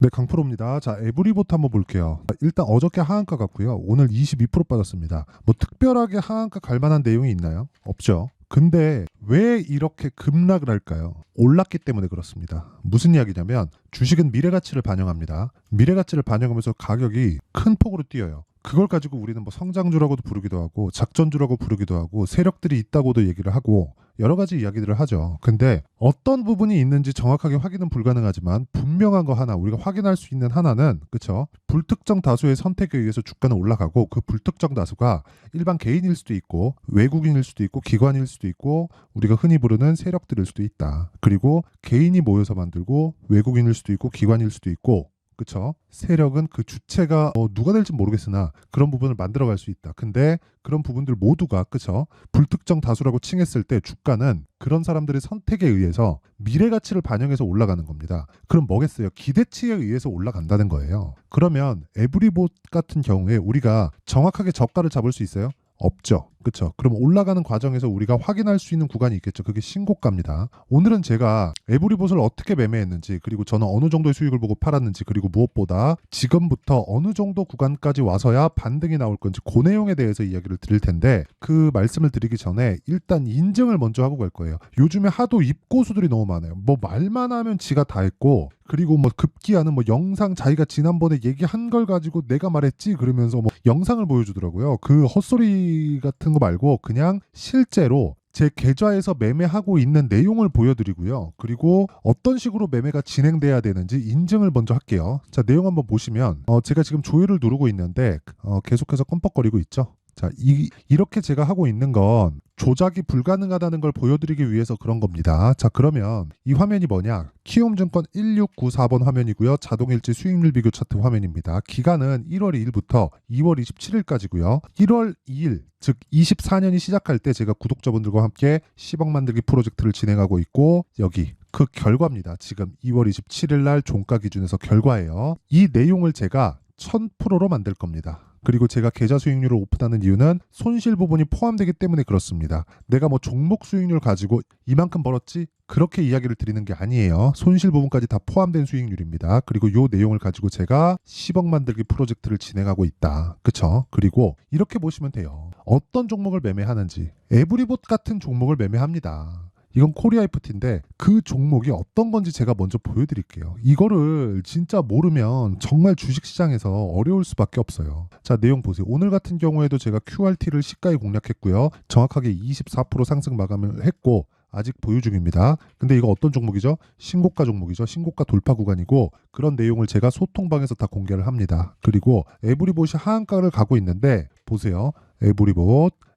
네, 강프로입니다. 자, 에브리보트 한번 볼게요. 일단 어저께 하한가 갔고요. 오늘 22% 빠졌습니다. 뭐 특별하게 하한가 갈 만한 내용이 있나요? 없죠. 근데 왜 이렇게 급락을 할까요? 올랐기 때문에 그렇습니다. 무슨 이야기냐면 주식은 미래 가치를 반영합니다. 미래 가치를 반영하면서 가격이 큰 폭으로 뛰어요. 그걸 가지고 우리는 뭐 성장주라고도 부르기도 하고 작전주라고 부르기도 하고 세력들이 있다고도 얘기를 하고 여러 가지 이야기들을 하죠. 근데 어떤 부분이 있는지 정확하게 확인은 불가능하지만 분명한 거 하나, 우리가 확인할 수 있는 하나는, 그쵸? 불특정 다수의 선택에 의해서 주가는 올라가고 그 불특정 다수가 일반 개인일 수도 있고 외국인일 수도 있고 기관일 수도 있고 우리가 흔히 부르는 세력들일 수도 있다. 그리고 개인이 모여서 만들고 외국인일 수도 있고 기관일 수도 있고, 그쵸? 세력은 그 주체가 누가 될지 모르겠으나 그런 부분을 만들어갈 수 있다. 근데 그런 부분들 모두가, 그쵸? 불특정 다수라고 칭했을 때 주가는 그런 사람들의 선택에 의해서 미래 가치를 반영해서 올라가는 겁니다. 그럼 뭐겠어요? 기대치에 의해서 올라간다는 거예요. 그러면 에브리봇 같은 경우에 우리가 정확하게 저가를 잡을 수 있어요? 없죠. 그렇죠. 그럼 올라가는 과정에서 우리가 확인할 수 있는 구간이 있겠죠. 그게 신고가입니다. 오늘은 제가 에브리봇을 어떻게 매매했는지, 그리고 저는 어느 정도의 수익을 보고 팔았는지, 그리고 무엇보다 지금부터 어느 정도 구간까지 와서야 반등이 나올 건지 그 내용에 대해서 이야기를 드릴 텐데, 그 말씀을 드리기 전에 일단 인증을 먼저 하고 갈 거예요. 요즘에 하도 입고수들이 너무 많아요. 뭐 말만 하면 지가 다 했고, 그리고 뭐 급기야는 뭐 영상 자기가 지난번에 얘기한 걸 가지고 내가 말했지 그러면서 뭐 영상을 보여주더라고요. 그 헛소리 같은 거 말고 그냥 실제로 제 계좌에서 매매하고 있는 내용을 보여드리고요. 그리고 어떤 식으로 매매가 진행돼야 되는지 인증을 먼저 할게요. 자, 내용 한번 보시면 제가 지금 조회를 누르고 있는데 계속해서 껌뻑거리고 있죠. 자, 이렇게 제가 하고 있는 건 조작이 불가능하다는 걸 보여드리기 위해서 그런 겁니다. 자, 그러면 이 화면이 뭐냐? 키움증권 1694번 화면이고요. 자동일지 수익률 비교 차트 화면입니다. 기간은 1월 2일부터 2월 27일까지고요. 1월 2일, 즉 24년이 시작할 때 제가 구독자분들과 함께 10억 만들기 프로젝트를 진행하고 있고, 여기 그 결과입니다. 지금 2월 27일 날 종가 기준에서 결과예요. 이 내용을 제가 1000%로 만들 겁니다. 그리고 제가 계좌 수익률을 오픈하는 이유는 손실 부분이 포함되기 때문에 그렇습니다. 내가 뭐 종목 수익률 가지고 이만큼 벌었지? 그렇게 이야기를 드리는 게 아니에요. 손실 부분까지 다 포함된 수익률입니다. 그리고 이 내용을 가지고 제가 10억 만들기 프로젝트를 진행하고 있다. 그쵸? 그리고 이렇게 보시면 돼요. 어떤 종목을 매매하는지. 에브리봇 같은 종목을 매매합니다. 이건 코리아 FT인데 그 종목이 어떤 건지 제가 먼저 보여드릴게요. 이거를 진짜 모르면 정말 주식시장에서 어려울 수밖에 없어요. 자, 내용 보세요. 오늘 같은 경우에도 제가 QRT를 시가에 공략했고요. 정확하게 24% 상승 마감을 했고 아직 보유 중입니다. 근데 이거 어떤 종목이죠? 신고가 종목이죠. 신고가 돌파 구간이고 그런 내용을 제가 소통방에서 다 공개를 합니다. 그리고 에브리봇이 하한가를 가고 있는데 보세요.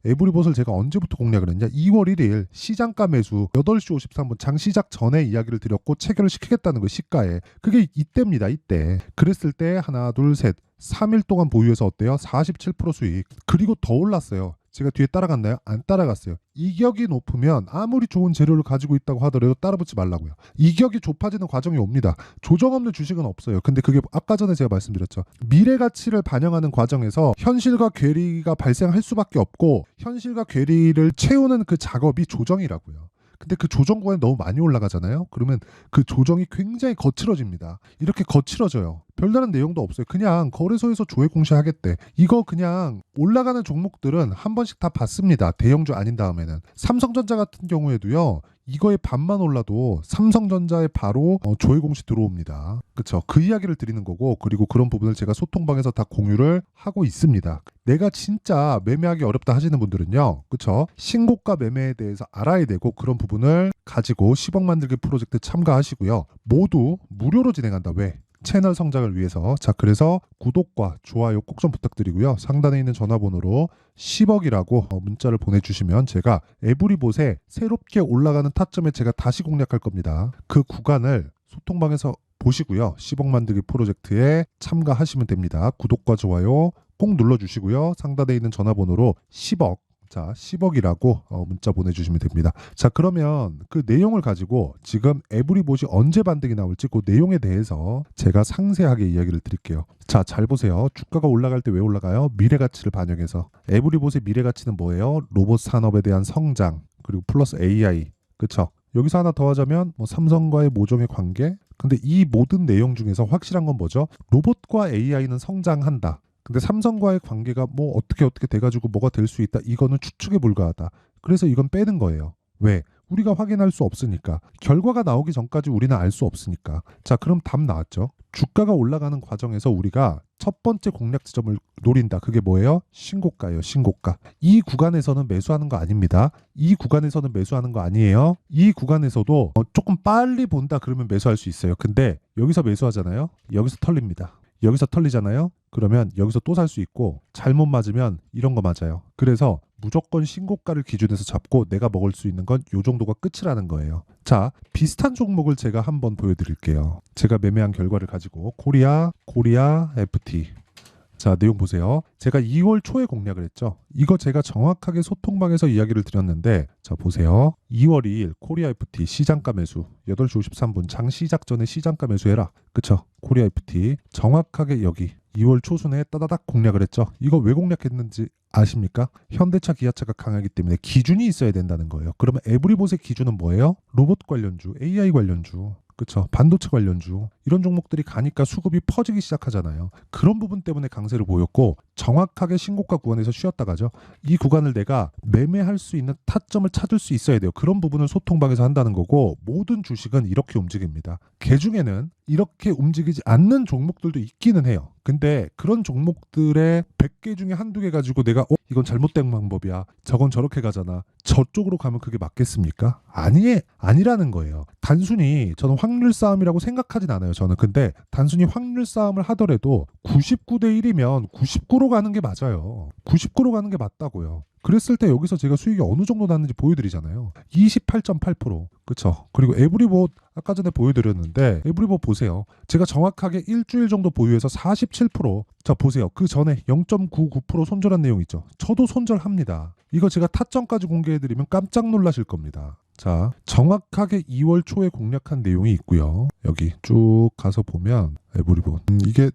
에브리봇을 제가 언제부터 공략을 했냐? 2월 1일 시장가 매수 8시 53분 장 시작 전에 이야기를 드렸고 체결을 시키겠다는 거 시가에. 그게 이때입니다. 이때. 그랬을 때 하나 둘 셋 3일 동안 보유해서 어때요? 47% 수익. 그리고 더 올랐어요. 제가 뒤에 따라갔나요? 안 따라갔어요. 이격이 높으면 아무리 좋은 재료를 가지고 있다고 하더라도 따라붙지 말라고요. 이격이 좁아지는 과정이 옵니다. 조정 없는 주식은 없어요. 근데 그게 아까 전에 제가 말씀드렸죠. 미래 가치를 반영하는 과정에서 현실과 괴리가 발생할 수밖에 없고 현실과 괴리를 채우는 그 작업이 조정이라고요. 근데 그 조정 구간이 너무 많이 올라가잖아요. 그러면 그 조정이 굉장히 거칠어집니다. 이렇게 거칠어져요. 별다른 내용도 없어요. 그냥 거래소에서 조회 공시하겠대. 이거 그냥 올라가는 종목들은 한 번씩 다 봤습니다. 대형주 아닌 다음에는. 삼성전자 같은 경우에도요. 이거에 반만 올라도 삼성전자에 바로 조회 공시 들어옵니다. 그쵸? 그 이야기를 드리는 거고, 그리고 그런 부분을 제가 소통방에서 다 공유를 하고 있습니다. 내가 진짜 매매하기 어렵다 하시는 분들은요. 그쵸? 신고가 매매에 대해서 알아야 되고 그런 부분을 가지고 10억 만들기 프로젝트 참가하시고요. 모두 무료로 진행한다. 왜? 채널 성장을 위해서. 자, 그래서 구독과 좋아요 꼭 좀 부탁드리고요. 상단에 있는 전화번호로 10억이라고 문자를 보내주시면 제가 에브리봇에 새롭게 올라가는 타점에 제가 다시 공략할 겁니다. 그 구간을 소통방에서 보시고요. 10억 만들기 프로젝트에 참가하시면 됩니다. 구독과 좋아요 꼭 눌러주시고요. 상단에 있는 전화번호로 10억, 자, 10억이라고 문자 보내주시면 됩니다. 자, 그러면 그 내용을 가지고 지금 에브리봇이 언제 반등이 나올지 그 내용에 대해서 제가 상세하게 이야기를 드릴게요. 자, 잘 보세요. 주가가 올라갈 때 왜 올라가요? 미래 가치를 반영해서. 에브리봇의 미래 가치는 뭐예요? 로봇 산업에 대한 성장, 그리고 플러스 AI. 그쵸? 여기서 하나 더 하자면 뭐 삼성과의 모종의 관계, 근데 이 모든 내용 중에서 확실한 건 뭐죠? 로봇과 AI는 성장한다. 근데 삼성과의 관계가 뭐 어떻게 돼가지고 뭐가 될 수 있다. 이거는 추측에 불과하다. 그래서 이건 빼는 거예요. 왜? 우리가 확인할 수 없으니까. 결과가 나오기 전까지 우리는 알 수 없으니까. 자, 그럼 답 나왔죠? 주가가 올라가는 과정에서 우리가 첫 번째 공략 지점을 노린다. 그게 뭐예요? 신고가예요. 신고가. 이 구간에서는 매수하는 거 아닙니다. 이 구간에서는 매수하는 거 아니에요. 이 구간에서도 조금 빨리 본다 그러면 매수할 수 있어요. 근데 여기서 매수하잖아요. 여기서 털립니다. 여기서 털리잖아요. 그러면 여기서 또 살 수 있고 잘못 맞으면 이런 거 맞아요. 그래서 무조건 신고가를 기준에서 잡고 내가 먹을 수 있는 건 요 정도가 끝이라는 거예요. 자, 비슷한 종목을 제가 한번 보여드릴게요. 제가 매매한 결과를 가지고 코리아 FT. 자, 내용 보세요. 제가 2월 초에 공략을 했죠. 이거 제가 정확하게 소통방에서 이야기를 드렸는데, 자, 보세요. 2월 2일 코리아 FT 시장가 매수 8시 53분 장 시작 전에 시장가 매수해라. 그쵸? 코리아 FT 정확하게 여기 2월 초순에 따다닥 공략을 했죠. 이거 왜 공략했는지 아십니까? 현대차, 기아차가 강하기 때문에 기준이 있어야 된다는 거예요. 그러면 에브리봇의 기준은 뭐예요? 로봇 관련주, AI 관련주. 그쵸? 반도체 관련주 이런 종목들이 가니까 수급이 퍼지기 시작하잖아요. 그런 부분 때문에 강세를 보였고 정확하게 신고가 구간에서 쉬었다가죠. 이 구간을 내가 매매할 수 있는 타점을 찾을 수 있어야 돼요. 그런 부분을 소통방에서 한다는 거고 모든 주식은 이렇게 움직입니다. 개중에는 이렇게 움직이지 않는 종목들도 있기는 해요. 근데 그런 종목들의 100개 중에 한두 개 가지고 내가 이건 잘못된 방법이야. 저건 저렇게 가잖아. 저쪽으로 가면 그게 맞겠습니까? 아니라는 거예요. 단순히 저는 확률 싸움이라고 생각하진 않아요. 저는 근데 단순히 확률 싸움을 하더라도 99대 1이면 99로 가는 게 맞아요. 99로 가는 게 맞다고요. 그랬을 때 여기서 제가 수익이 어느 정도 났는지 보여드리잖아요. 28.8%. 그쵸? 그리고 에브리봇 아까 전에 보여드렸는데 에브리봇 보세요. 제가 정확하게 일주일 정도 보유해서 47%. 자, 보세요. 그 전에 0.99% 손절한 내용 있죠. 저도 손절합니다. 이거 제가 타점까지 공개해드리면 깜짝 놀라실 겁니다. 자, 정확하게 2월 초에 공략한 내용이 있고요. 여기 쭉 가서 보면 에브리봇 이게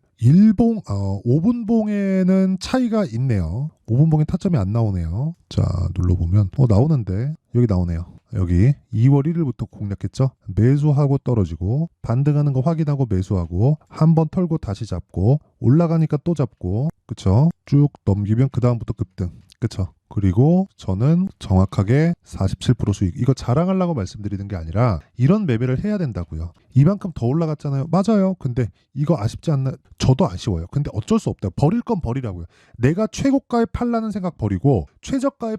5분봉에는 차이가 있네요. 5분봉에 타점이 안 나오네요. 자, 눌러보면 나오는데 여기 나오네요. 여기 2월 1일부터 공략했죠. 매수하고 떨어지고 반등하는 거 확인하고 매수하고 한번 털고 다시 잡고 올라가니까 또 잡고 그쵸? 쭉 넘기면 그 다음부터 급등. 그쵸? 그리고 저는 정확하게 47% 수익. 이거 자랑하려고 말씀드리는 게 아니라 이런 매매를 해야 된다고요. 이만큼 더 올라갔잖아요. 맞아요. 근데 이거 아쉽지 않나? 저도 아쉬워요. 근데 어쩔 수 없다. 버릴 건 버리라고요. 내가 최고가에 팔라는 생각 버리고 최저가에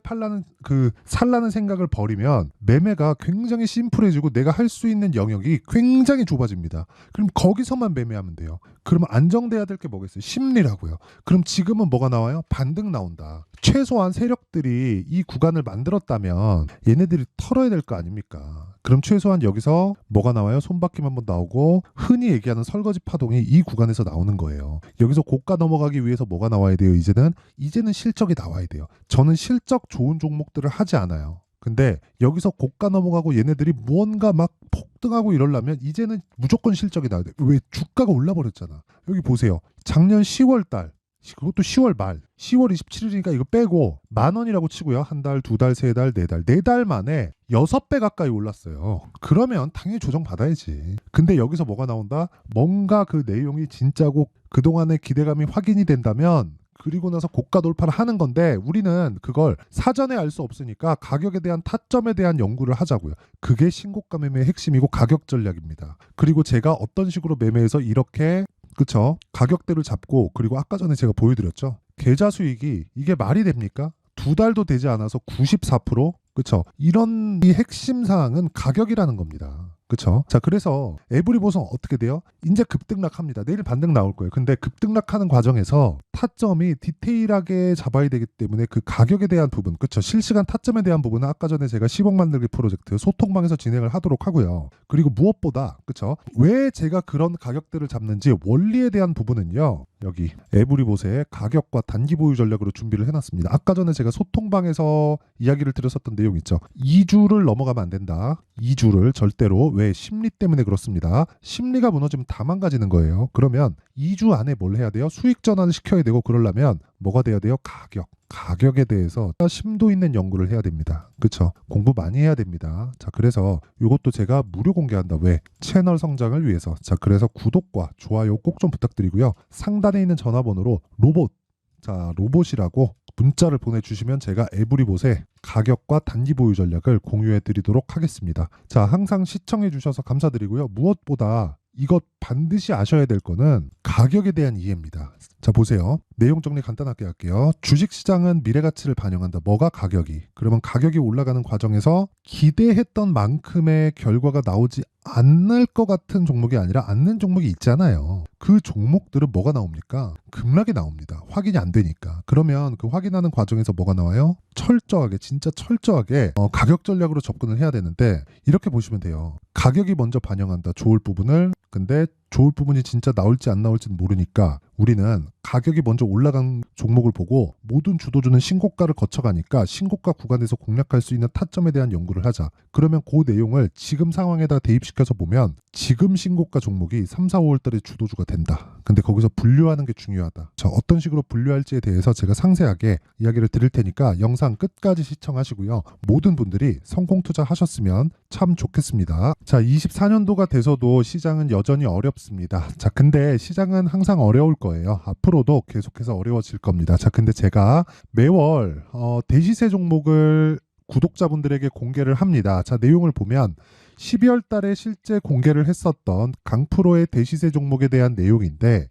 살라는 생각을 버리면 매매가 굉장히 심플해지고 내가 할 수 있는 영역이 굉장히 좁아집니다. 그럼 거기서만 매매하면 돼요. 그러면 안정돼야 될 게 뭐겠어요? 심리라고요. 그럼 지금은 뭐가 나와요? 반등 나온다. 최소한 세력들이 이 구간을 만들었다면 얘네들이 털어야 될 거 아닙니까? 그럼 최소한 여기서 뭐가 나와요? 손바뀜 한번 나오고 흔히 얘기하는 설거지 파동이 이 구간에서 나오는 거예요. 여기서 고가 넘어가기 위해서 뭐가 나와야 돼요? 이제는 실적이 나와야 돼요. 저는 실적 좋은 종목들을 하지 않아요. 근데 여기서 고가 넘어가고 얘네들이 무언가 막 폭등하고 이러려면 이제는 무조건 실적이 나와야 돼요. 왜? 주가가 올라버렸잖아. 여기 보세요. 작년 10월 달 그것도 10월 말 10월 27일이니까 이거 빼고 10,000원이라고 치고요. 한 달, 두 달, 세 달, 네 달. 4달 만에 6배 가까이 올랐어요. 그러면 당연히 조정 받아야지. 근데 여기서 뭐가 나온다? 뭔가 그 내용이 진짜고 그동안의 기대감이 확인이 된다면 그리고 나서 고가 돌파를 하는 건데 우리는 그걸 사전에 알 수 없으니까 가격에 대한 타점에 대한 연구를 하자고요. 그게 신고가 매매의 핵심이고 가격 전략입니다. 그리고 제가 어떤 식으로 매매해서 이렇게 그쵸? 가격대를 잡고 그리고 아까 전에 제가 보여드렸죠. 계좌 수익이 이게 말이 됩니까? 2달도 되지 않아서 94%? 그쵸? 이런 이 핵심 사항은 가격이라는 겁니다. 그쵸? 자, 그래서 에브리봇은 어떻게 돼요? 이제 급등락합니다. 내일 반등 나올 거예요. 근데 급등락하는 과정에서 타점이 디테일하게 잡아야 되기 때문에 그 가격에 대한 부분, 그쵸? 실시간 타점에 대한 부분은 아까 전에 제가 10억 만들기 프로젝트 소통방에서 진행을 하도록 하고요. 그리고 무엇보다, 그쵸? 왜 제가 그런 가격대를 잡는지 원리에 대한 부분은요. 여기 에브리봇의 가격과 단기 보유 전략으로 준비를 해놨습니다. 아까 전에 제가 소통방에서 이야기를 드렸었던 내용 있죠. 2주를 넘어가면 안 된다. 2주를 절대로. 왜? 심리 때문에 그렇습니다. 심리가 무너지면 다 망가지는 거예요. 그러면 2주 안에 뭘 해야 돼요? 수익 전환을 시켜야 되고 그러려면 뭐가 돼야 돼요? 가격. 가격에 대해서 심도 있는 연구를 해야 됩니다. 그쵸? 공부 많이 해야 됩니다. 자, 그래서 이것도 제가 무료 공개한다. 왜? 채널 성장을 위해서. 자, 그래서 구독과 좋아요 꼭 좀 부탁드리고요. 상단에 있는 전화번호로 로봇, 자, 로봇이라고 문자를 보내주시면 제가 에브리봇의 가격과 단기 보유 전략을 공유해 드리도록 하겠습니다. 자, 항상 시청해 주셔서 감사드리고요. 무엇보다 이것 반드시 아셔야 될 거는 가격에 대한 이해입니다. 자, 보세요. 내용 정리 간단하게 할게요. 주식시장은 미래 가치를 반영한다. 뭐가 가격이? 그러면 가격이 올라가는 과정에서 기대했던 만큼의 결과가 나오지 않을 것 같은 종목이 아니라 않는 종목이 있잖아요. 그 종목들은 뭐가 나옵니까? 급락이 나옵니다. 확인이 안 되니까. 그러면 그 확인하는 과정에서 뭐가 나와요? 철저하게, 진짜 철저하게 가격 전략으로 접근을 해야 되는데, 이렇게 보시면 돼요. 가격이 먼저 반영한다. 좋을 부분을. 근데 좋을 부분이 진짜 나올지 안 나올지는 모르니까 우리는 가격이 먼저 올라간 종목을 보고 모든 주도주는 신고가를 거쳐가니까 신고가 구간에서 공략할 수 있는 타점에 대한 연구를 하자. 그러면 그 내용을 지금 상황에다 대입시켜서 보면 지금 신고가 종목이 3, 4, 5월 달에 주도주가 된다. 근데 거기서 분류하는 게 중요하다. 자, 어떤 식으로 분류할지에 대해서 제가 상세하게 이야기를 드릴 테니까 영상 끝까지 시청하시고요. 모든 분들이 성공 투자하셨으면 참 좋겠습니다. 자, 24년도가 돼서도 시장은 여전히 어렵습니다. 자, 근데 시장은 항상 어려울 거예요. 앞으로도 계속해서 어려워질 겁니다. 자, 근데 제가 매월 대시세 종목을 구독자분들에게 공개를 합니다. 자, 내용을 보면 12월 달에 실제 공개를 했었던 강프로의 대시세 종목에 대한 내용인데,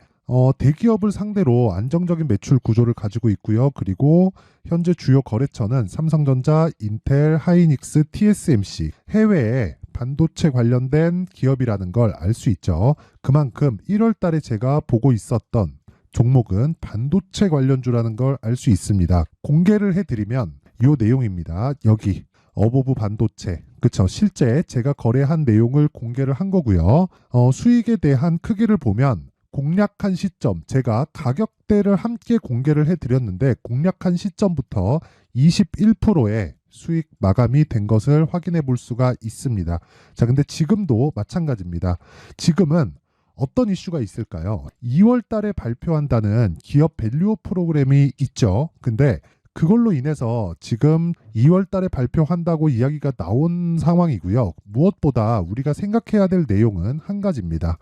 대기업을 상대로 안정적인 매출 구조를 가지고 있고요. 그리고 현재 주요 거래처는 삼성전자, 인텔, 하이닉스, TSMC, 해외에 반도체 관련된 기업이라는 걸 알 수 있죠. 그만큼 1월 달에 제가 보고 있었던 종목은 반도체 관련주라는 걸 알 수 있습니다. 공개를 해드리면 이 내용입니다. 여기 어보브 반도체, 그쵸? 실제 제가 거래한 내용을 공개를 한 거고요. 수익에 대한 크기를 보면 공략한 시점, 제가 가격대를 함께 공개를 해드렸는데 공략한 시점부터 21%의 수익 마감이 된 것을 확인해 볼 수가 있습니다. 자, 근데 지금도 마찬가지입니다. 지금은 어떤 이슈가 있을까요? 2월 달에 발표한다는 기업 밸류업 프로그램이 있죠. 근데 그걸로 인해서 지금 2월 달에 발표한다고 이야기가 나온 상황이고요. 무엇보다 우리가 생각해야 될 내용은 한 가지입니다.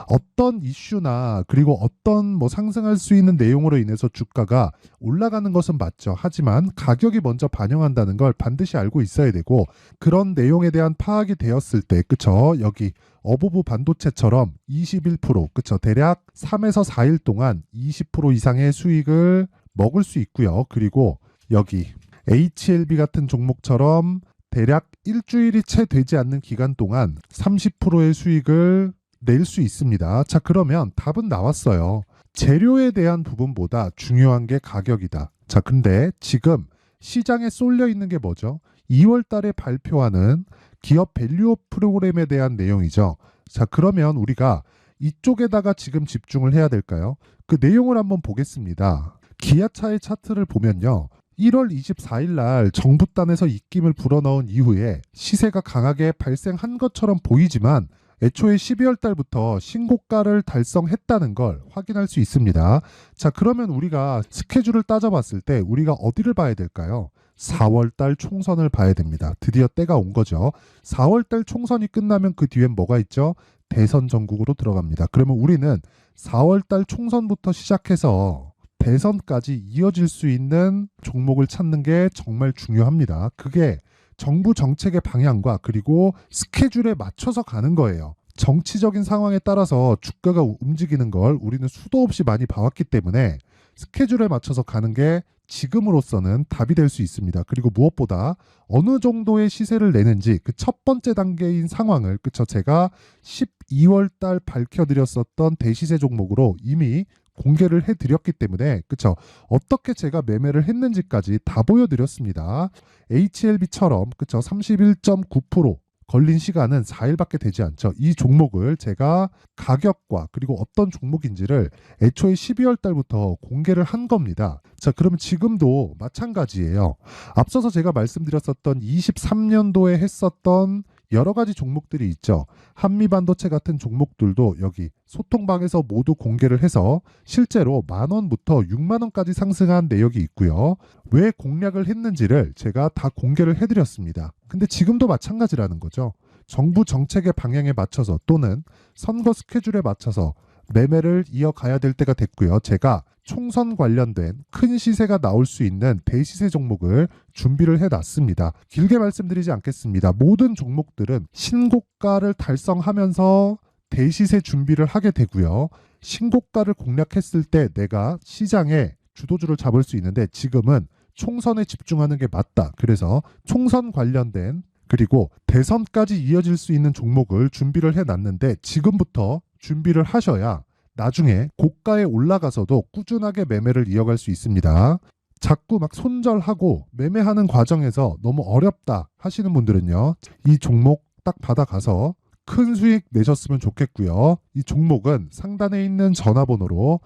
어떤 이슈나 그리고 어떤 상승할 수 있는 내용으로 인해서 주가가 올라가는 것은 맞죠. 하지만 가격이 먼저 반영한다는 걸 반드시 알고 있어야 되고, 그런 내용에 대한 파악이 되었을 때, 그쵸? 여기 어보브 반도체처럼 21%, 그쵸? 대략 3에서 4일 동안 20% 이상의 수익을 먹을 수 있고요. 그리고 여기 HLB 같은 종목처럼 대략 일주일이 채 되지 않는 기간 동안 30%의 수익을 낼 수 있습니다. 자, 그러면 답은 나왔어요. 재료에 대한 부분보다 중요한 게 가격이다. 자, 근데 지금 시장에 쏠려 있는 게 뭐죠? 2월 달에 발표하는 기업 밸류업 프로그램에 대한 내용이죠. 자, 그러면 우리가 이쪽에다가 지금 집중을 해야 될까요? 그 내용을 한번 보겠습니다. 기아차의 차트를 보면요. 1월 24일 날 정부단에서 입김을 불어넣은 이후에 시세가 강하게 발생한 것처럼 보이지만 애초에 12월 달부터 신고가를 달성했다는 걸 확인할 수 있습니다. 자, 그러면 우리가 스케줄을 따져봤을 때 우리가 어디를 봐야 될까요? 4월 달 총선을 봐야 됩니다. 드디어 때가 온 거죠. 4월 달 총선이 끝나면 그 뒤엔 뭐가 있죠? 대선 전국으로 들어갑니다. 그러면 우리는 4월 달 총선부터 시작해서 대선까지 이어질 수 있는 종목을 찾는 게 정말 중요합니다. 그게 정부 정책의 방향과 그리고 스케줄에 맞춰서 가는 거예요. 정치적인 상황에 따라서 주가가 움직이는 걸 우리는 수도 없이 많이 봐왔기 때문에 스케줄에 맞춰서 가는 게 지금으로서는 답이 될 수 있습니다. 그리고 무엇보다 어느 정도의 시세를 내는지 그 첫 번째 단계인 상황을, 그쵸? 제가 12월 달 밝혀드렸었던 대시세 종목으로 이미 공개를 해드렸기 때문에, 그쵸? 어떻게 제가 매매를 했는지까지 다 보여드렸습니다. HLB처럼, 그쵸? 31.9% 걸린 시간은 4일밖에 되지 않죠. 이 종목을 제가 가격과 그리고 어떤 종목인지를 애초에 12월 달부터 공개를 한 겁니다. 자, 그러면 지금도 마찬가지예요. 앞서서 제가 말씀드렸었던 23년도에 했었던 여러 가지 종목들이 있죠. 한미반도체 같은 종목들도 여기 소통방에서 모두 공개를 해서 실제로 10,000원부터 60,000원까지 상승한 내역이 있고요. 왜 공략을 했는지를 제가 다 공개를 해드렸습니다. 근데 지금도 마찬가지라는 거죠. 정부 정책의 방향에 맞춰서 또는 선거 스케줄에 맞춰서 매매를 이어가야 될 때가 됐고요. 제가 총선 관련된 큰 시세가 나올 수 있는 대시세 종목을 준비를 해놨습니다. 길게 말씀드리지 않겠습니다. 모든 종목들은 신고가를 달성하면서 대시세 준비를 하게 되고요. 신고가를 공략했을 때 내가 시장에 주도주를 잡을 수 있는데 지금은 총선에 집중하는 게 맞다. 그래서 총선 관련된 그리고 대선까지 이어질 수 있는 종목을 준비를 해놨는데 지금부터 준비를 하셔야 나중에 고가에 올라가서도 꾸준하게 매매를 이어갈 수 있습니다. 자꾸 막 손절하고 매매하는 과정에서 너무 어렵다 하시는 분들은요. 이 종목 딱 받아가서 큰 수익 내셨으면 좋겠고요. 이 종목은 상단에 있는 전화번호로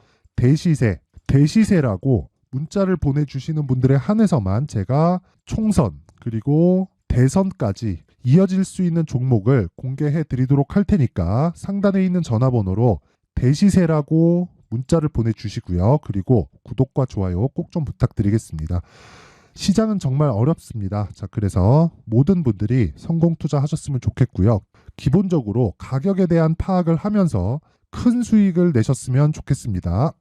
대시세라고 문자를 보내주시는 분들에 한해서만 제가 총선 그리고 대선까지 이어질 수 있는 종목을 공개해 드리도록 할 테니까 상단에 있는 전화번호로 대시세라고 문자를 보내주시고요. 그리고 구독과 좋아요 꼭 좀 부탁드리겠습니다. 시장은 정말 어렵습니다. 자, 그래서 모든 분들이 성공 투자하셨으면 좋겠고요. 기본적으로 가격에 대한 파악을 하면서 큰 수익을 내셨으면 좋겠습니다.